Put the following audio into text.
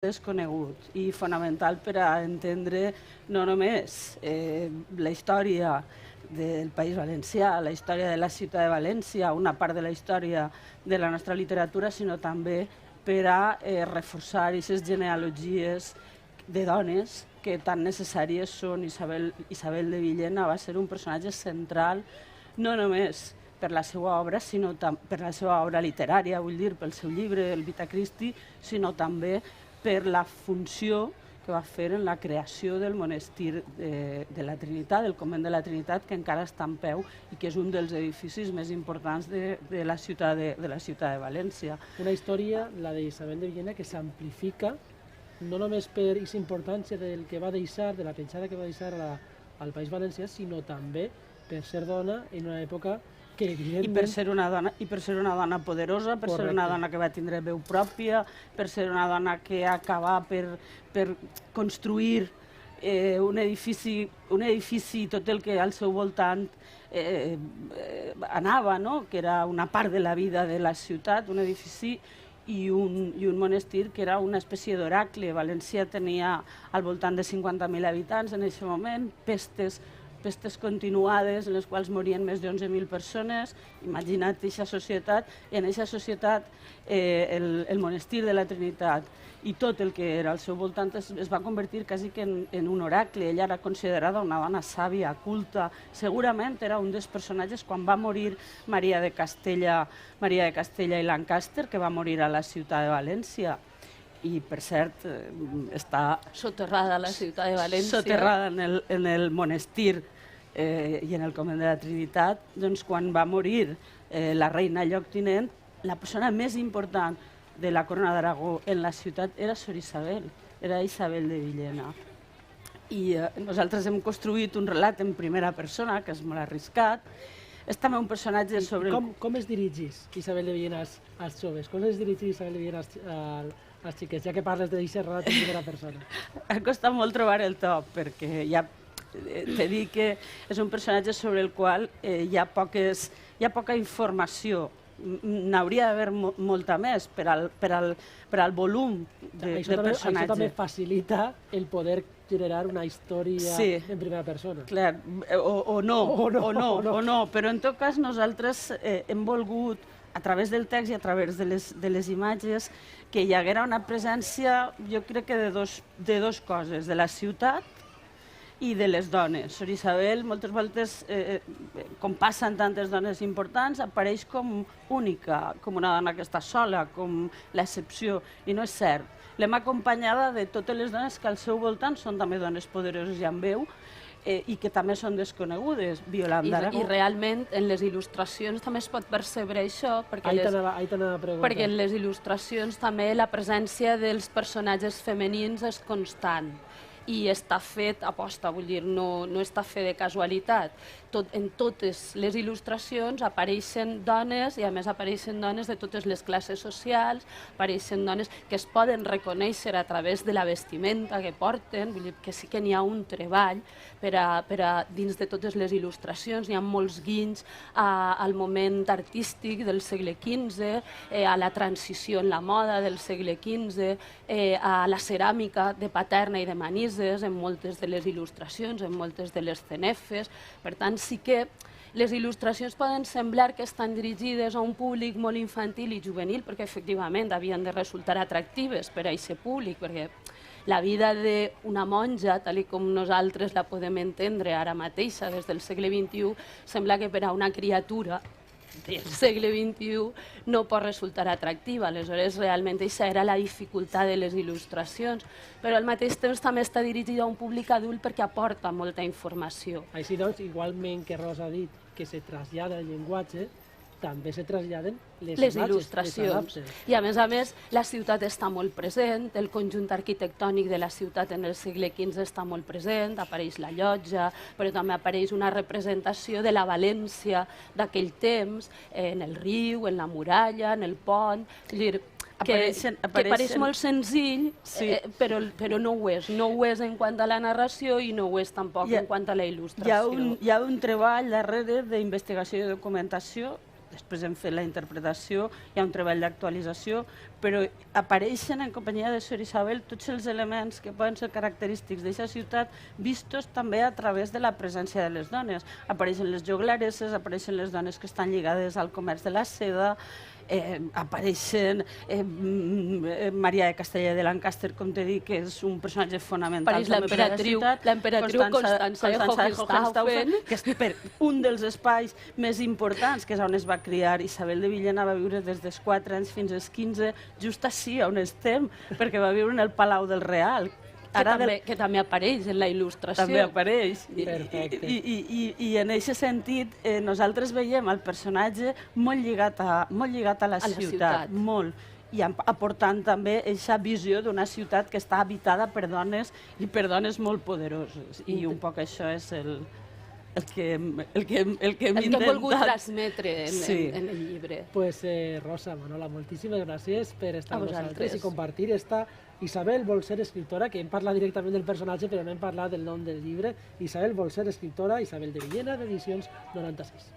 desconegut i fonamental per a entendre no només la història del País Valencià, la història de la ciutat de València, una part de la història de la nostra literatura, sinó també per a reforçar aquestes genealogies de dones que tan necessàries són. Isabel de Villena va ser un personatge central no només per la seva obra, sinó per la seva obra literària, vull dir, pel seu llibre, el Vita Christi, sinó també per la funció que va fer en la creació del monestir de la Trinitat, del convent de la Trinitat, que encara està en peu i que és un dels edificis més importants de la ciutat de València. Una història, la d'Isabel de Villena, que s'amplifica no només per aquesta importància del que va deixar, de la petjada que va deixar al País Valencià, sinó també per ser dona en una època que evidentment... I per ser una dona poderosa, per ser una dona que va tindre veu pròpia, per ser una dona que acaba per construir un edifici tot el que al seu voltant anava, que era una part de la vida de la ciutat, un edifici i un monestir que era una espècie d'oracle. València tenia al voltant de 50.000 habitants en aquest moment, pestes continuades en les quals morien més de 11.000 persones. Imagina't aquesta societat, i en aquesta societat el monestir de la Trinitat i tot el que era al seu voltant es va convertir quasi que en un oracle. Ella era considerada una dona sàvia, culta. Segurament era un dels personatges quan va morir Maria de Castella i Lancaster, que va morir a la ciutat de València. I, per cert, està soterrada a la ciutat de València. Soterrada en el monestir i en el convent de la Trinitat. Doncs quan va morir la reina lloctinent, la persona més important de la corona d'Aragó en la ciutat era Sor Isabel, era Isabel de Villena. I nosaltres hem construït un relat en primera persona, que és molt arriscat. És també un personatge sobre... Com es dirigís Isabel de Villena als joves? Com es dirigís Isabel de Villena als xiquets, ja que parles d'aquest relat en primera persona? Ha costat molt trobar el to, perquè ja t'he dit que és un personatge sobre el qual hi ha poca informació. N'hauria d'haver molta més per al volum de personatge. Això també facilita el poder generar una història en primera persona. Clar, o no, però en tot cas nosaltres hem volgut, a través del text i a través de les imatges, que hi haguera una presència, jo crec que de dos coses, de la ciutat i de les dones. Sor Isabel, moltes voltes, com passen tantes dones importants, apareix com única, com una dona que està sola, com l'excepció, i no és cert. L'hem acompanyada de totes les dones que al seu voltant són també dones poderoses i amb veu, i que també són desconegudes. Violant d'Aragó. I realment en les il·lustracions també es pot percebre això, perquè en les il·lustracions també la presència dels personatges femenins és constant i està fet a posta, vull dir, no està fet de casualitat. En totes les il·lustracions apareixen dones, i a més apareixen dones de totes les classes socials, apareixen dones que es poden reconèixer a través de la vestimenta que porten, vull dir que sí que n'hi ha un treball dins de totes les il·lustracions, n'hi ha molts guinys al moment artístic del segle XV, a la transició en la moda del segle XV, a la ceràmica de Paterna i de Manises, en moltes de les il·lustracions, en moltes de les cenefes. Per tant, sí que les il·lustracions poden semblar que estan dirigides a un públic molt infantil i juvenil, perquè efectivament havien de resultar atractives per a aquest públic, perquè la vida d'una monja, tal com nosaltres la podem entendre ara mateixa des del segle XXI, sembla que per a una criatura del segle XXI no pot resultar atractiva. Aleshores, realment, aquesta era la dificultat de les il·lustracions, però al mateix temps també està dirigida a un públic adult perquè aporta molta informació. Així doncs, igualment que Rosa ha dit que se trasllada el llenguatge, també se traslladen les il·lustracions. I a més, la ciutat està molt present, el conjunt arquitectònic de la ciutat en el segle XV està molt present, apareix la llotja, però també apareix una representació de la València d'aquell temps, en el riu, en la muralla, en el pont, que pareix molt senzill, però no ho és. No ho és en quant a la narració i no ho és tampoc en quant a la il·lustració. Hi ha un treball darrere d'investigació i documentació, després hem fet la interpretació, hi ha un treball d'actualització però apareixen en companyia de Sor Isabel tots els elements que poden ser característics d'aquesta ciutat vistos també a través de la presència de les dones. Apareixen les joglaresses, apareixen les dones que estan lligades al comerç de la seda, apareixen Maria de Castellà de Lancaster, com t'he dit, que és un personatge fonamental també per a la ciutat, l'emperatriu Constança de Hohenstaufen, que és per un dels espais més importants, que és on es va criar Isabel de Villena, va viure des dels 4 anys fins als 15, just així on estem, perquè va viure en el Palau del Real, que també apareix en la il·lustració. També apareix. Perfecte. I en aquest sentit nosaltres veiem el personatge molt lligat a la ciutat, molt, i aportant també aquesta visió d'una ciutat que està habitada per dones i per dones molt poderoses. I un poc això és el que hem volgut transmetre en el llibre. Pues Rosa, Manola, moltíssimes gràcies per estar amb nosaltres i compartir esta Isabel vol ser escriptora, que hem parlat directament del personatge però no hem parlat del nom del llibre. Isabel vol ser escriptora, Isabel de Villena, d'Edicions 96.